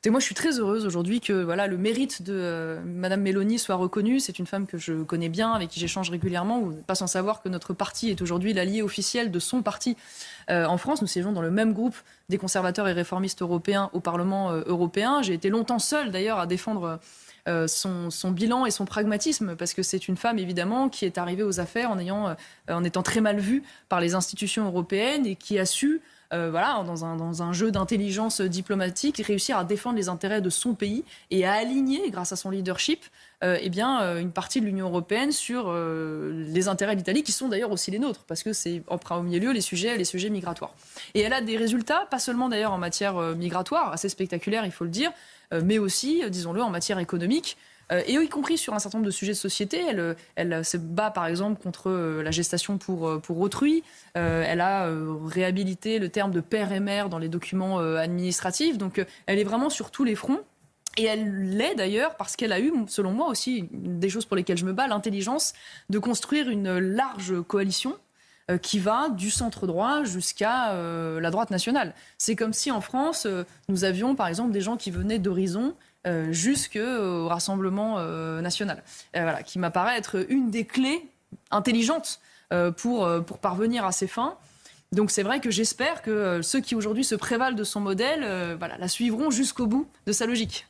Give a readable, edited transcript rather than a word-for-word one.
Écoutez, moi, je suis très heureuse aujourd'hui que voilà, le mérite de Madame Meloni soit reconnu. C'est une femme que je connais bien, avec qui j'échange régulièrement. Vous n'êtes pas sans savoir que notre parti est aujourd'hui l'allié officiel de son parti en France. Nous siégeons dans le même groupe des conservateurs et réformistes européens au Parlement européen. J'ai été longtemps seule, d'ailleurs, à défendre son bilan et son pragmatisme, parce que c'est une femme, évidemment, qui est arrivée aux affaires en étant très mal vue par les institutions européennes et qui a su voilà, dans un jeu d'intelligence diplomatique, réussir à défendre les intérêts de son pays et à aligner, grâce à son leadership, une partie de l'Union européenne sur les intérêts de l'Italie, qui sont d'ailleurs aussi les nôtres, parce que c'est en premier lieu les sujets migratoires. Et elle a des résultats, pas seulement d'ailleurs en matière migratoire, assez spectaculaires, il faut le dire, mais aussi, disons-le, en matière économique. Et y compris sur un certain nombre de sujets de société. Elle se bat par exemple contre la gestation pour autrui. Elle a réhabilité le terme de père et mère dans les documents administratifs. Donc elle est vraiment sur tous les fronts. Et elle l'est d'ailleurs parce qu'elle a eu, selon moi aussi, une des choses pour lesquelles je me bats, l'intelligence de construire une large coalition qui va du centre droit jusqu'à la droite nationale. C'est comme si en France, nous avions par exemple des gens qui venaient d'Horizon jusqu'au Rassemblement national. Voilà, qui m'apparaît être une des clés intelligentes pour parvenir à ses fins. Donc c'est vrai que j'espère que ceux qui aujourd'hui se prévalent de son modèle voilà, la suivront jusqu'au bout de sa logique.